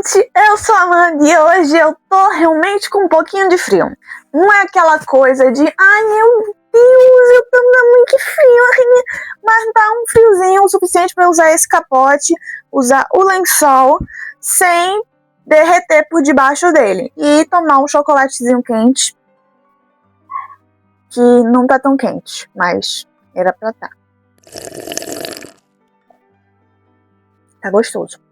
Gente, eu sou a Mandy e hoje eu tô realmente com um pouquinho de frio. Não é aquela coisa de, ai meu Deus, eu tô muito frio, mas dá um friozinho o suficiente pra eu usar esse capote, usar o lençol sem derreter por debaixo dele e tomar um chocolatezinho quente, que não tá tão quente, mas era pra tá. Tá gostoso.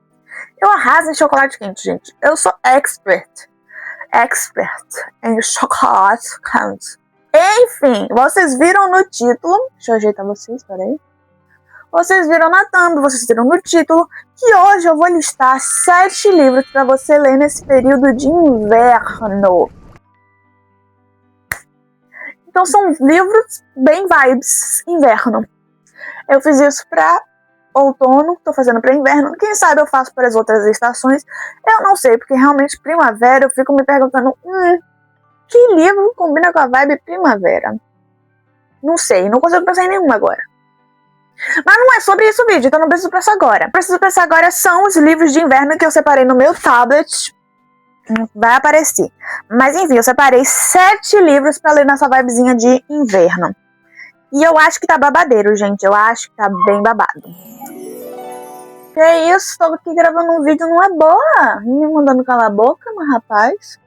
Eu arraso em chocolate quente, gente. Eu sou expert em chocolate quente. Enfim, vocês viram no título. Deixa eu ajeitar vocês, peraí. Vocês viram na thumb, vocês viram no título que hoje eu vou listar 7 livros para você ler nesse período de inverno. Então são livros bem vibes inverno. Eu fiz isso para outono, tô fazendo para inverno. Quem sabe eu faço para as outras estações. Eu não sei, porque realmente primavera eu fico me perguntando, que livro combina com a vibe primavera? Não sei, não consigo pensar em nenhum agora. Mas não é sobre isso o vídeo, então não preciso pensar agora. Preciso pensar agora são os livros de inverno que eu separei no meu tablet. Vai aparecer. Mas enfim, eu separei 7 livros pra ler nessa vibezinha de inverno. E eu acho que tá babadeiro, gente. Eu acho que tá bem babado. Que é isso? Tô aqui gravando um vídeo, não é boa? Me mandando calar a boca, mas rapaz.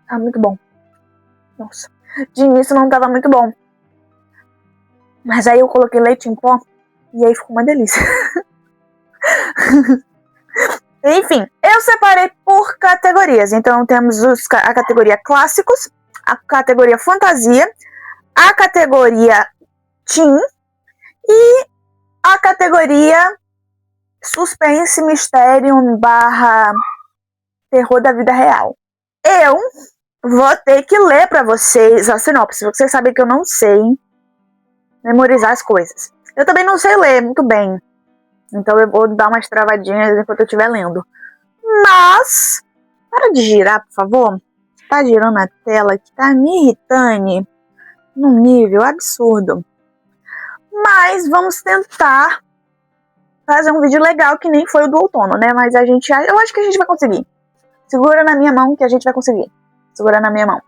Tá muito bom. Nossa. De início não tava muito bom. Mas aí eu coloquei leite em pó e aí ficou uma delícia. Enfim, eu separei por categorias. Então temos a categoria clássicos, a categoria fantasia, a categoria teen e a categoria suspense, mistério / terror da vida real. Eu vou ter que ler pra vocês a sinopse. Vocês sabem que eu não sei memorizar as coisas. Eu também não sei ler muito bem. Então eu vou dar umas travadinhas enquanto eu estiver lendo. Mas, para de girar, por favor. Tá girando a tela que tá me irritando num nível absurdo. Mas vamos tentar fazer um vídeo legal que nem foi o do outono, né? Mas eu acho que a gente vai conseguir. Segura na minha mão que a gente vai conseguir. Segura na minha mão.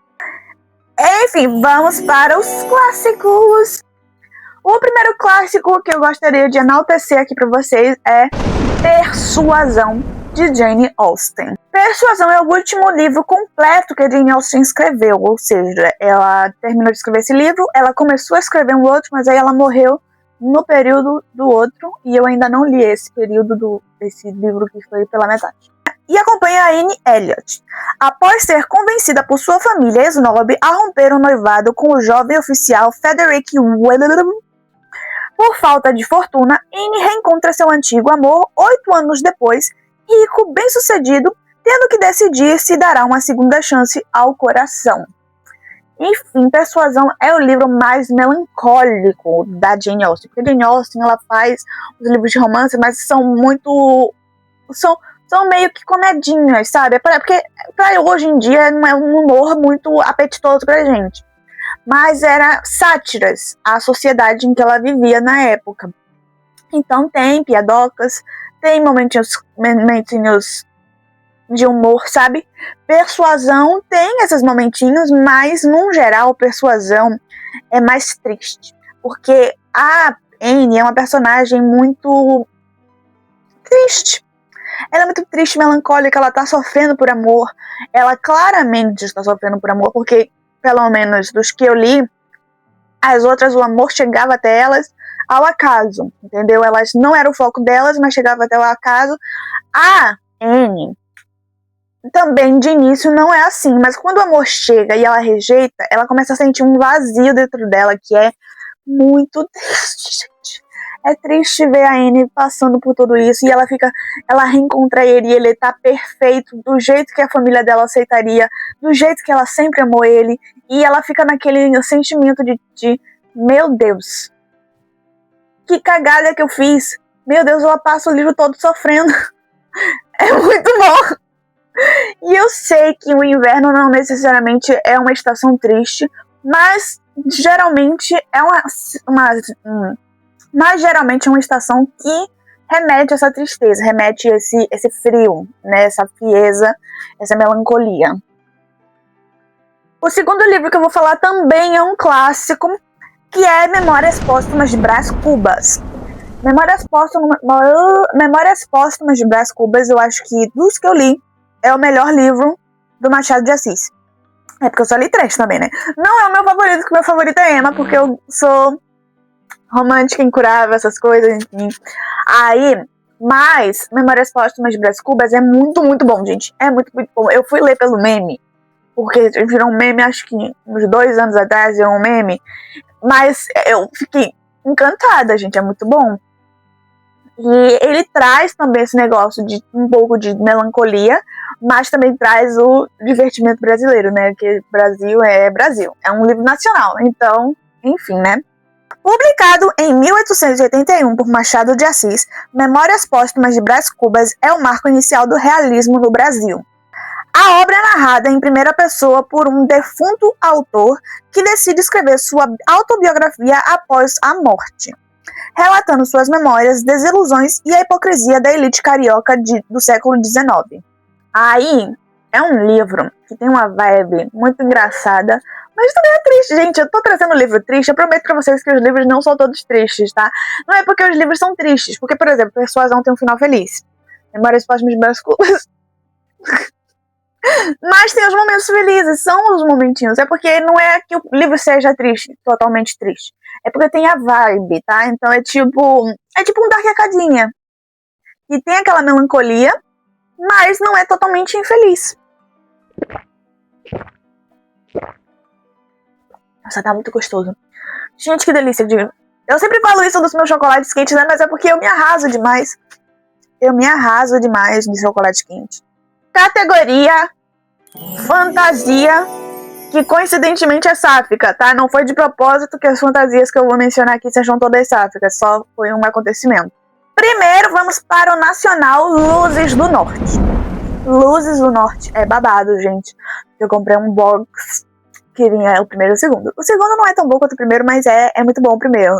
Enfim, vamos para os clássicos. O primeiro clássico que eu gostaria de enaltecer aqui para vocês é Persuasão, de Jane Austen. Persuasão é o último livro completo que a Jane Austen escreveu, ou seja, ela terminou de escrever esse livro, ela começou a escrever um outro, mas aí ela morreu no período do outro, e eu ainda não li esse período desse livro que foi pela metade. E acompanha a Anne Elliot. Após ser convencida por sua família esnobe a romper um noivado com o jovem oficial Frederick William, por falta de fortuna, Anne reencontra seu antigo amor 8 anos depois, rico, bem-sucedido, tendo que decidir se dará uma segunda chance ao coração. Enfim, Persuasão é o livro mais melancólico da Jane Austen, porque a Jane Austen ela faz os livros de romance, mas são meio que comedinhas, sabe? Porque pra hoje em dia não é um humor muito apetitoso pra gente. Mas era sátiras à sociedade em que ela vivia na época. Então tem piadocas, tem momentinhos de humor, sabe? Persuasão tem esses momentinhos, mas, no geral, Persuasão é mais triste. Porque a Anne é uma personagem muito triste. Ela é muito triste, melancólica, ela tá sofrendo por amor. Ela claramente está sofrendo por amor, porque, pelo menos dos que eu li, as outras, o amor chegava até elas ao acaso, entendeu? Elas não eram o foco delas, mas chegava até o acaso. A Anne também de início não é assim, mas quando o amor chega e ela rejeita, ela começa a sentir um vazio dentro dela que é muito triste, gente. É triste ver a Anne passando por tudo isso e ela reencontra ele e ele tá perfeito, do jeito que a família dela aceitaria, do jeito que ela sempre amou ele, e ela fica naquele sentimento de meu Deus, que cagada que eu fiz, meu Deus, ela passa o livro todo sofrendo. É muito bom. E eu sei que o inverno não necessariamente é uma estação triste, mas geralmente é mas geralmente é uma estação que remete a essa tristeza, remete a esse frio, né, essa frieza, essa melancolia. O segundo livro que eu vou falar também é um clássico, que é Memórias Póstumas de Brás Cubas. Memórias Póstumas de Brás Cubas, eu acho que dos que eu li, é o melhor livro do Machado de Assis. É porque eu só li 3 também, né? Não é o meu favorito, porque o meu favorito é Emma, porque eu sou romântica, incurável, essas coisas, enfim. Mas Memórias Póstumas de Brás Cubas é muito, muito bom, gente. É muito, muito bom. Eu fui ler pelo meme, porque virou um meme, acho que uns 2 anos atrás, virou um meme. Mas eu fiquei encantada, gente. É muito bom. E ele traz também esse negócio de um pouco de melancolia, mas também traz o divertimento brasileiro, né? Porque Brasil é Brasil. É um livro nacional. Então, enfim, né? Publicado em 1881 por Machado de Assis, Memórias Póstumas de Brás Cubas é o marco inicial do realismo no Brasil. A obra é narrada em primeira pessoa por um defunto autor que decide escrever sua autobiografia após a morte, relatando suas memórias, desilusões e a hipocrisia da elite carioca do século XIX. Aí, é um livro que tem uma vibe muito engraçada, mas também é triste, gente. Eu tô trazendo um livro triste, eu prometo pra vocês que os livros não são todos tristes, tá? Não é porque os livros são tristes, porque, por exemplo, Persuasão tem um final feliz. Memórias Póstumas de Brás Cubas. Mas tem os momentos felizes, são os momentinhos. É porque não é que o livro seja triste, totalmente triste. É porque tem a vibe, tá? Então é tipo um Dark Academia. E tem aquela melancolia, mas não é totalmente infeliz. Nossa, tá muito gostoso. Gente, que delícia de... Eu sempre falo isso dos meus chocolates quentes, né? Mas é porque eu me arraso demais. Eu me arraso demais de chocolate quente. Categoria fantasia, que coincidentemente é sáfica, tá? Não foi de propósito que as fantasias que eu vou mencionar aqui sejam todas sáficas, só foi um acontecimento. Primeiro, vamos para o nacional Luzes do Norte. Luzes do Norte é babado, gente. Eu comprei um box que vinha o primeiro e o segundo. O segundo não é tão bom quanto o primeiro, mas é muito bom o primeiro.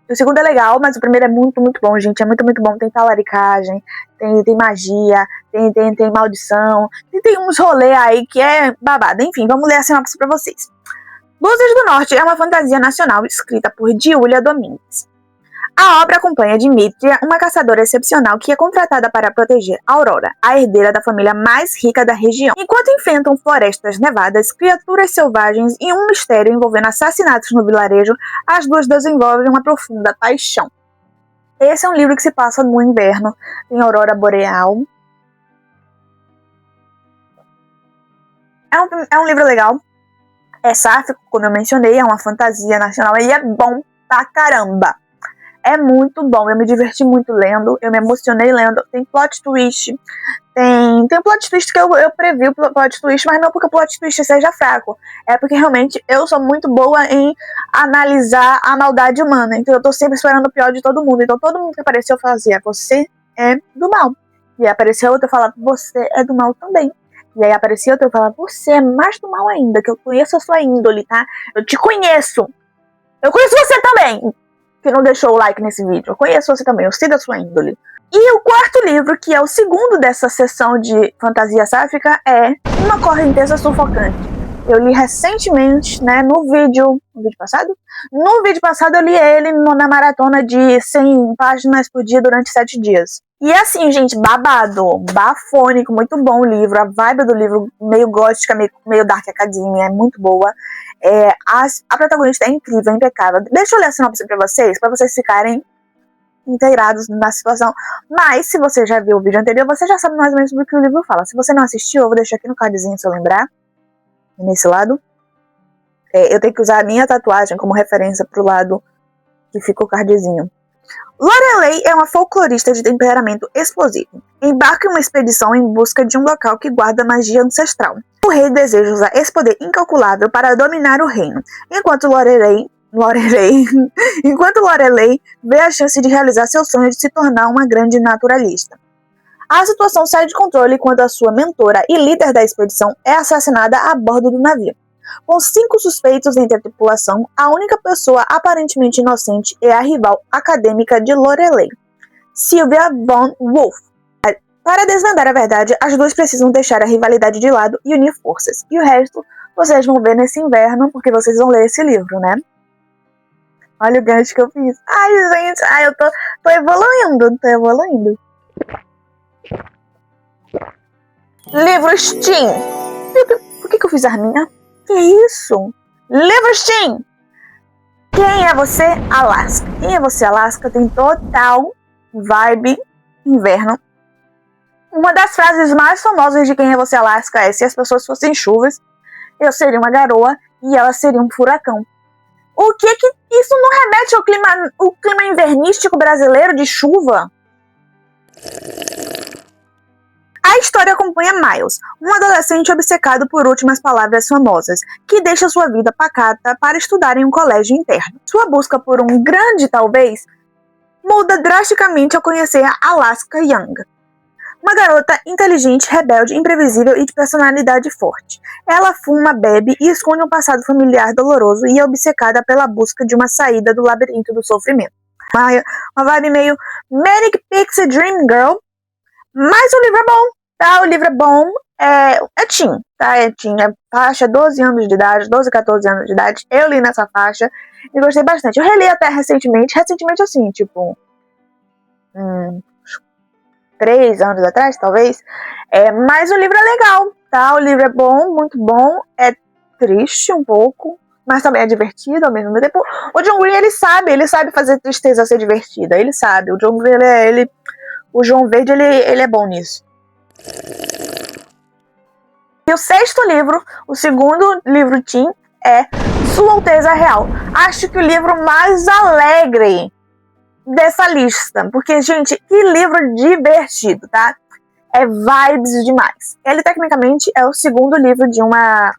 O segundo é legal, mas o primeiro é muito, muito bom, gente. É muito, muito bom. Tem talaricagem, tem magia, tem maldição. E tem uns rolê aí que é babado. Enfim, vamos ler a sinopse pra vocês. Luzes do Norte é uma fantasia nacional escrita por Giulia Domingues. A obra acompanha Dimitra, uma caçadora excepcional que é contratada para proteger Aurora, a herdeira da família mais rica da região. Enquanto enfrentam florestas nevadas, criaturas selvagens e um mistério envolvendo assassinatos no vilarejo, as duas desenvolvem uma profunda paixão. Esse é um livro que se passa no inverno, em Aurora Boreal. É um livro legal. É sáfico, como eu mencionei, é uma fantasia nacional e é bom pra caramba. É muito bom, eu me diverti muito lendo, eu me emocionei lendo. Tem plot twist, tem plot twist que eu previ o plot twist, mas não porque o plot twist seja fraco. É porque realmente eu sou muito boa em analisar a maldade humana. Então eu tô sempre esperando o pior de todo mundo. Então todo mundo que apareceu eu fazia, você é do mal. E aí apareceu outro, eu falava, você é do mal também. E aí aparecia outro, eu falava, você é mais do mal ainda, que eu conheço a sua índole, tá? Eu te conheço. Eu conheço você também, que não deixou o like nesse vídeo. Eu conheço você também, eu sei da sua índole. E o quarto livro, que é o segundo dessa sessão de fantasia sáfica, é Uma Correnteza Sufocante. Eu li recentemente, né, no vídeo passado? No vídeo passado eu li ele na maratona de 100 páginas por dia durante 7 dias. E assim, gente, babado, bafônico, muito bom o livro. A vibe do livro, meio gótica, meio Dark Academia, é muito boa. A protagonista é incrível, é impecável. Deixa eu ler a sinopse pra vocês ficarem integrados na situação. Mas, se você já viu o vídeo anterior, você já sabe mais ou menos do que o livro fala. Se você não assistiu, eu vou deixar aqui no cardzinho, se eu lembrar. Nesse lado. Eu tenho que usar a minha tatuagem como referência pro lado que fica o cardzinho. Lorelei é uma folclorista de temperamento explosivo. Embarca em uma expedição em busca de um local que guarda magia ancestral. O rei deseja usar esse poder incalculável para dominar o reino, enquanto Lorelei vê a chance de realizar seu sonho de se tornar uma grande naturalista. A situação sai de controle quando a sua mentora e líder da expedição é assassinada a bordo do navio. Com 5 suspeitos entre a tripulação, a única pessoa aparentemente inocente é a rival acadêmica de Lorelei, Sylvia von Wolf. Para desvendar a verdade, as duas precisam deixar a rivalidade de lado e unir forças. E o resto vocês vão ver nesse inverno, porque vocês vão ler esse livro, né? Olha o gancho que eu fiz. Ai, gente, eu tô evoluindo. Livros Teen. Por que eu fiz a minha? Que isso? Livros Teen. Quem é você, Alaska? Quem é você, Alaska? Tem total vibe inverno. Uma das frases mais famosas de Quem é você, Alaska é: se as pessoas fossem chuvas, eu seria uma garoa e ela seria um furacão. O que isso não remete ao clima invernístico brasileiro de chuva? A história acompanha Miles, um adolescente obcecado por últimas palavras famosas, que deixa sua vida pacata para estudar em um colégio interno. Sua busca por um grande talvez muda drasticamente ao conhecer Alaska Young, uma garota inteligente, rebelde, imprevisível e de personalidade forte. Ela fuma, bebe e esconde um passado familiar doloroso e é obcecada pela busca de uma saída do labirinto do sofrimento. Uma vibe meio Manic Pixie Dream Girl, mas o livro é bom, tá? O livro é bom, é teen, tá? É teen, é faixa 12 anos de idade, 12, 14 anos de idade. Eu li nessa faixa e gostei bastante. Eu reli até recentemente assim, tipo 3 anos atrás, talvez. Mas o livro é legal, tá? O livro é bom, muito bom. É triste um pouco, mas também é divertido ao mesmo tempo. O John Green, ele sabe fazer tristeza ser divertida. Ele sabe. O John Green, o João Verde, ele é bom nisso. E o 6º livro, o 2º livro teen, é Sua Alteza Real. Acho que o livro mais alegre dessa lista, porque, gente, que livro divertido, tá? É vibes demais. Ele, tecnicamente, é o 2º livro de uma...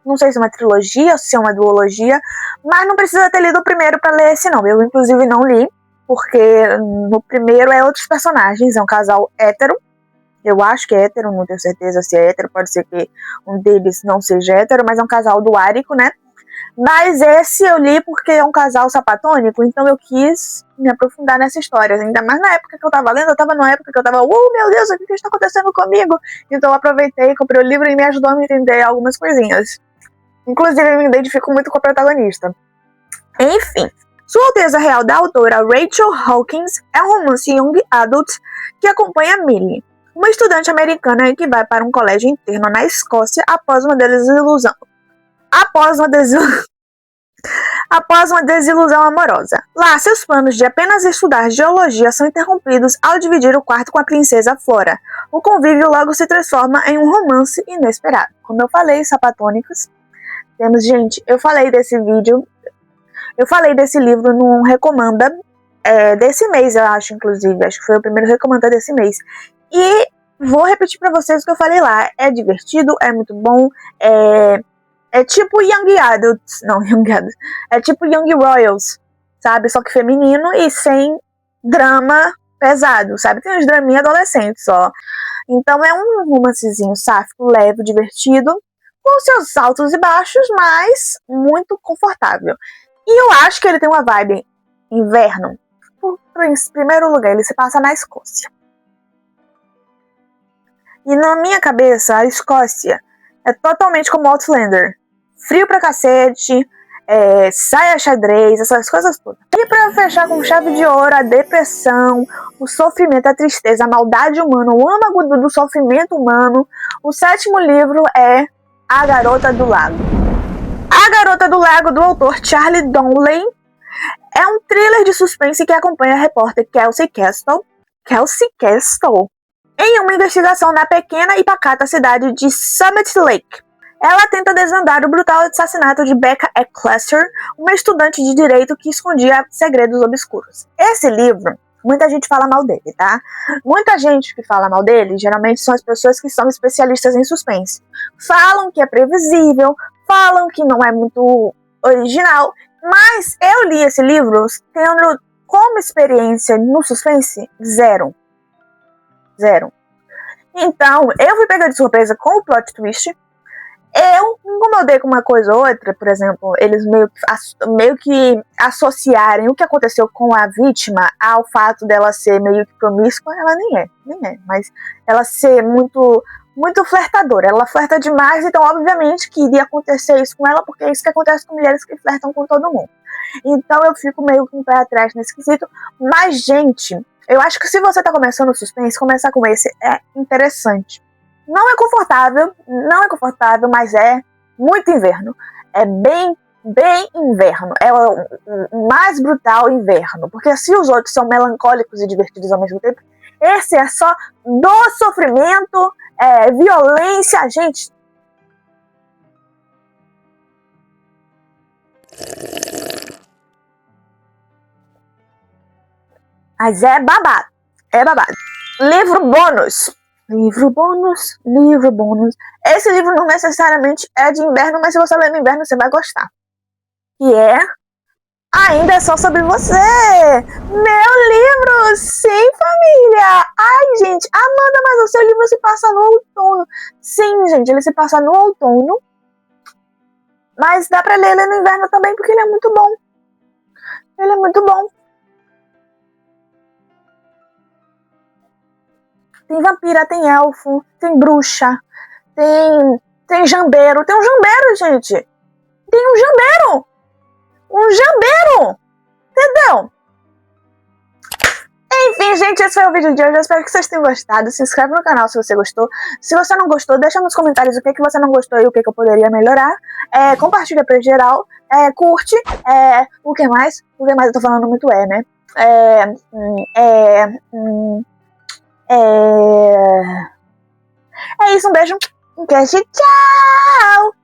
não sei se é uma trilogia ou se é uma duologia, mas não precisa ter lido o primeiro para ler esse não. Eu, inclusive, não li, porque no primeiro é outros personagens, é um casal hétero. Eu acho que é hétero, não tenho certeza se é hétero, pode ser que um deles não seja hétero, mas é um casal duárico, né? Mas esse eu li porque é um casal sapatônico, então eu quis me aprofundar nessa história. Ainda mais na época que eu tava lendo, eu tava numa época que eu tava, meu Deus, o que está acontecendo comigo? Então eu aproveitei, comprei o livro e me ajudou a me entender algumas coisinhas. Inclusive eu me identifico muito com a protagonista. Enfim, Sua Alteza Real, da autora Rachel Hawkins, é um romance young adult que acompanha Millie, uma estudante americana que vai para um colégio interno na Escócia após uma desilusão. Após uma desilusão amorosa. Lá, seus planos de apenas estudar geologia são interrompidos ao dividir o quarto com a princesa Flora. O convívio logo se transforma em um romance inesperado. Como eu falei, sapatônicos. Gente, eu falei desse livro num Recomanda desse mês, eu acho, inclusive. Acho que foi o primeiro Recomanda desse mês. E vou repetir pra vocês o que eu falei lá. É divertido, é muito bom, é tipo Young Adults, não, Young Adults, é tipo Young Royals, sabe? Só que feminino e sem drama pesado, sabe? Tem uns draminha adolescentes só. Então é um romancezinho sáfico, leve, divertido, com seus altos e baixos, mas muito confortável. E eu acho que ele tem uma vibe inverno. Em primeiro lugar, ele se passa na Escócia. E na minha cabeça, a Escócia é totalmente como Outlander. Frio pra cacete, saia xadrez, essas coisas todas. E pra fechar com chave de ouro, a depressão, o sofrimento, a tristeza, a maldade humana, o âmago do sofrimento humano, o 7º livro é A Garota do Lago. A Garota do Lago, do autor Charlie Donnelly, é um thriller de suspense que acompanha a repórter Kelsey Castle em uma investigação na pequena e pacata cidade de Summit Lake. Ela tenta desvendar o brutal assassinato de Becca Eccleston, uma estudante de direito que escondia segredos obscuros. Esse livro, muita gente fala mal dele, tá? Muita gente que fala mal dele, geralmente são as pessoas que são especialistas em suspense. Falam que é previsível, falam que não é muito original, mas eu li esse livro tendo como experiência no suspense zero. Então, eu fui pega de surpresa com o plot twist. Eu me incomodei com uma coisa ou outra, por exemplo, eles meio que associarem o que aconteceu com a vítima ao fato dela ser meio que promíscua. Ela nem é, mas ela ser muito flertadora. Ela flerta demais, então obviamente que iria acontecer isso com ela, porque é isso que acontece com mulheres que flertam com todo mundo. Então eu fico meio com o pé atrás nesse quesito. Mas, gente, eu acho que se você tá começando o suspense, começar com esse é interessante. Não é confortável, mas é muito inverno. É bem inverno. É o mais brutal inverno. Porque se os outros são melancólicos e divertidos ao mesmo tempo, esse é só dor, sofrimento, violência, gente. Mas é babado. É babado. Livro bônus. Livro bônus. Esse livro não necessariamente é de inverno, mas se você ler no inverno, você vai gostar. E é Ainda é Só Sobre Você. Meu livro! Sim, família! Ai, gente, Amanda, mas o seu livro se passa no outono. Sim, gente, ele se passa no outono. Mas dá pra ler ele no inverno também, porque ele é muito bom. Ele é muito bom. Tem vampira, tem elfo, tem bruxa, tem jambeiro. Tem um jambeiro, gente. Tem um jambeiro. Um jambeiro. Entendeu? Enfim, gente, esse foi o vídeo de hoje. Eu espero que vocês tenham gostado. Se inscreve no canal se você gostou. Se você não gostou, deixa nos comentários o que você não gostou e o que eu poderia melhorar. Compartilha pra geral. Curte. O que mais? O que mais? Eu tô falando muito né? É isso, um beijo. Um queijo. Tchau!